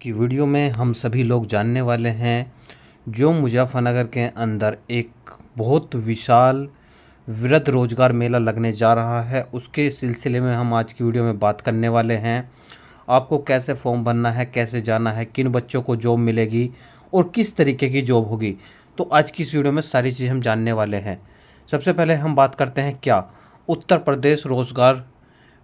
कि वीडियो में हम सभी लोग जानने वाले हैं जो मुजफ्फरनगर के अंदर एक बहुत विशाल वृद्ध रोजगार मेला लगने जा रहा है, उसके सिलसिले में हम आज की वीडियो में बात करने वाले हैं। आपको कैसे फॉर्म भरना है, कैसे जाना है, किन बच्चों को जॉब मिलेगी और किस तरीके की जॉब होगी, तो आज की इस वीडियो में सारी चीज़ हम जानने वाले हैं। सबसे पहले हम बात करते हैं क्या उत्तर प्रदेश रोजगार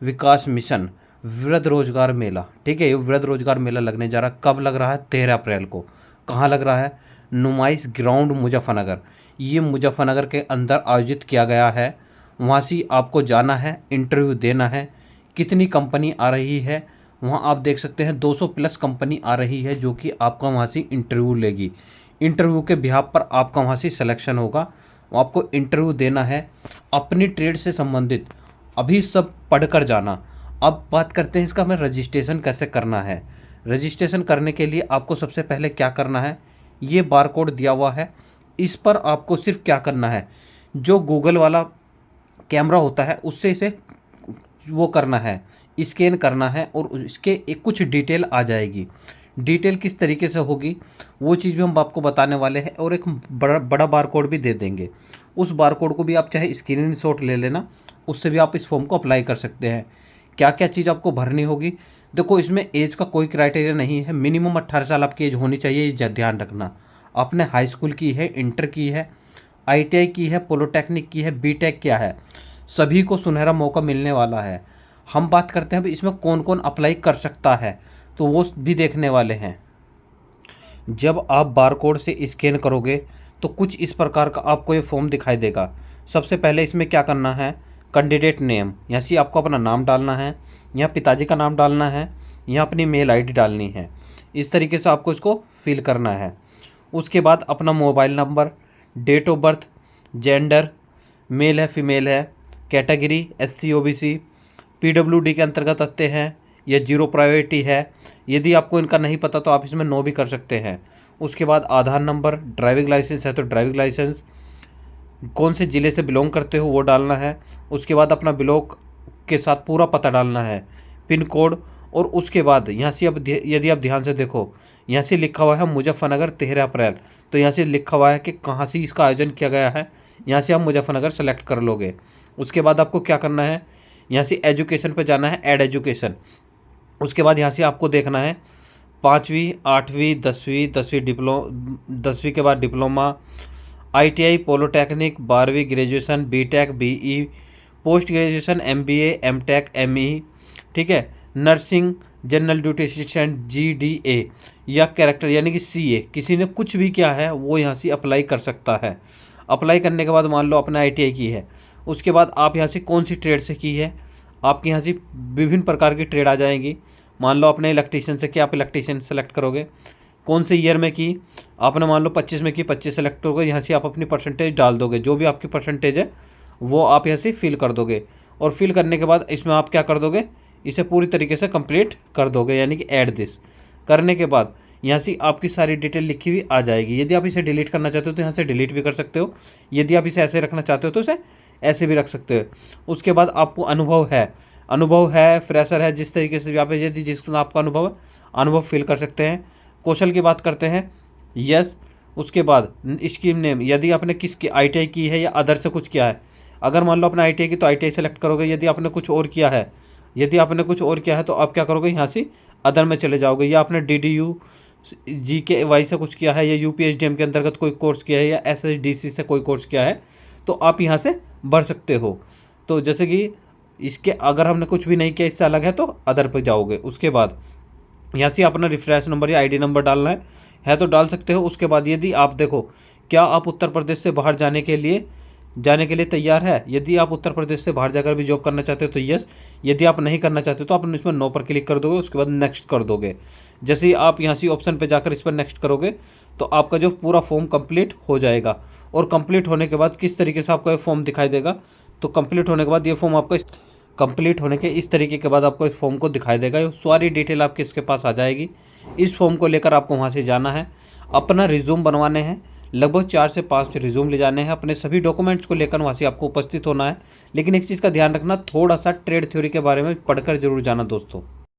विकास मिशन वृद्ध रोजगार मेला। ठीक है, ये वृद्ध रोजगार मेला लगने जा रहा है। कब लग रहा है? 13 अप्रैल को। कहाँ लग रहा है? नुमाइश ग्राउंड मुजफ्फरनगर। ये मुजफ्फरनगर के अंदर आयोजित किया गया है। वहाँ से आपको जाना है, इंटरव्यू देना है। कितनी कंपनी आ रही है वहाँ आप देख सकते हैं, 200 प्लस कंपनी आ रही है जो कि आपका वहाँ से इंटरव्यू लेगी। इंटरव्यू के बिहाफ पर आपका वहाँ से सिलेक्शन होगा। आपको इंटरव्यू देना है, अपनी ट्रेड से संबंधित अभी सब पढ़कर जाना। अब बात करते हैं इसका हमें रजिस्ट्रेशन कैसे करना है। रजिस्ट्रेशन करने के लिए आपको सबसे पहले क्या करना है, ये बार कोड दिया हुआ है, इस पर आपको सिर्फ क्या करना है, जो गूगल वाला कैमरा होता है उससे इसे वो करना है, स्कैन करना है और इसके एक कुछ डिटेल आ जाएगी। डिटेल किस तरीके से होगी वो चीज़ भी हम आपको बताने वाले हैं और एक बड़ा बार कोड भी दे देंगे। उस बार कोड को भी आप चाहे स्क्रीनशॉट ले लेना, उससे भी आप इस फॉर्म को अप्लाई कर सकते हैं। क्या क्या चीज़ आपको भरनी होगी, देखो इसमें एज का कोई क्राइटेरिया नहीं है। मिनिमम 18 साल आपकी एज होनी चाहिए, ये ध्यान रखना। आपने हाई स्कूल की है, इंटर की है, ITI की है, पॉलिटेक्निक की है, BTech किया है, सभी को सुनहरा मौका मिलने वाला है। हम बात करते हैं अभी इसमें कौन कौन अप्लाई कर सकता है, तो वो भी देखने वाले हैं। जब आप बारकोड से स्कैन करोगे तो कुछ इस प्रकार का आपको ये फॉर्म दिखाई देगा। सबसे पहले इसमें क्या करना है, कैंडिडेट नेम, यहाँ से आपको अपना नाम डालना है, यहाँ पिताजी का नाम डालना है, यहाँ अपनी मेल ID डालनी है। इस तरीके से आपको इसको फिल करना है। उसके बाद अपना mobile number, date of birth, gender, male है फीमेल है, कैटेगरी SC OBC, PWD के अंतर्गत आते हैं या 0 प्रायोरिटी है। यदि आपको इनका नहीं पता तो आप इसमें नो भी कर सकते हैं। उसके बाद आधार नंबर, ड्राइविंग लाइसेंस है तो ड्राइविंग लाइसेंस, कौन से ज़िले से बिलोंग करते हो वो डालना है। उसके बाद अपना ब्लॉक के साथ पूरा पता डालना है, पिन कोड। और उसके बाद यहाँ से अब यदि आप ध्यान से देखो, यहाँ से लिखा हुआ है मुजफ्फरनगर 13 अप्रैल, तो यहाँ से लिखा हुआ है कि कहाँ से इसका आयोजन किया गया है। यहाँ से आप मुजफ्फरनगर सेलेक्ट कर लोगे। उसके बाद आपको क्या करना है, यहाँ से एजुकेशन पर जाना है, ऐड एजुकेशन। उसके बाद यहाँ से आपको देखना है 5वीं 8वीं 10वीं 10वीं के बाद डिप्लोमा, ITI पॉलिटेक्निक, 12वीं graduation, BTech BE, post graduation MBA MTech ME, ठीक है, nursing, general duty assistant GDA या कैरेक्टर यानी कि CA, किसी ने कुछ भी किया है वो यहाँ से अप्लाई कर सकता है। अप्लाई करने के बाद मान लो आपने ITI की है, उसके बाद आप यहाँ से कौन सी ट्रेड से की है, आपके यहाँ से विभिन्न प्रकार की ट्रेड आ जाएंगी। मान लो आपने इलेक्ट्रीशियन से किया, आप इलेक्ट्रीशियन सेलेक्ट करोगे। कौन से ईयर में की, आपने मान लो 25 में की, 25 सेलेक्ट करोगे। यहाँ से आप अपनी परसेंटेज डाल दोगे, जो भी आपकी परसेंटेज है वो आप यहाँ से फिल कर दोगे। और फिल करने के बाद इसमें आप क्या कर दोगे, इसे पूरी तरीके से कंप्लीट कर दोगे, यानी कि ऐड दिस करने के बाद यहाँ से आपकी सारी डिटेल लिखी हुई आ जाएगी। यदि आप इसे डिलीट करना चाहते हो तो यहाँ से डिलीट भी कर सकते हो, यदि आप इसे ऐसे रखना चाहते हो तो इसे ऐसे भी रख सकते हो। उसके बाद आपको अनुभव है, फ्रेशर है, जिस तरीके से भी आप यदि जिसका आपका अनुभव फिल कर सकते हैं। कौशल की बात करते हैं, यस। उसके बाद स्कीम नेम, यदि आपने किसकी ITI की है या अदर से कुछ किया है। अगर मान लो आपने ITI की तो ITI सेलेक्ट करोगे। यदि आपने कुछ और किया है, तो आप क्या करोगे, यहाँ से अदर में चले जाओगे। या आपने DDU GKY से कुछ किया है या UPSDM के अंतर्गत कोई कोर्स किया है या SSDC से कोई कोर्स किया है तो आप यहाँ से भर सकते हो। तो जैसे कि इसके अगर हमने कुछ भी नहीं किया, इससे अलग है, तो अदर पे जाओगे। उसके बाद यहाँ से अपना रिफरेंस नंबर या ID नंबर डालना है तो डाल सकते हो। उसके बाद यदि आप देखो क्या आप उत्तर प्रदेश से बाहर जाने के लिए तैयार है। यदि आप उत्तर प्रदेश से बाहर जाकर भी जॉब करना चाहते हो तो यस, यदि आप नहीं करना चाहते तो आप इसमें नो पर क्लिक कर दोगे। उसके बाद नेक्स्ट कर दोगे। जैसे ही आप यहाँ से ऑप्शन पे जाकर इस पर नेक्स्ट करोगे तो आपका जो पूरा फॉर्म कंप्लीट हो जाएगा। और कंप्लीट होने के बाद किस तरीके से आपका ये फॉर्म दिखाई देगा, तो कंप्लीट होने के बाद ये फॉर्म आपका कंप्लीट होने के इस तरीके के बाद आपको इस फॉर्म को दिखाई देगा। ये सारी डिटेल आपके इसके पास आ जाएगी। इस फॉर्म को लेकर आपको वहाँ से जाना है, अपना रिज्यूम बनवाने हैं, लगभग 4 से 5 रिज्यूम ले जाने हैं, अपने सभी डॉक्यूमेंट्स को लेकर वहाँ से आपको उपस्थित होना है। लेकिन एक चीज़ का ध्यान रखना, थोड़ा सा ट्रेड थ्योरी के बारे में पढ़कर जरूर जाना दोस्तों।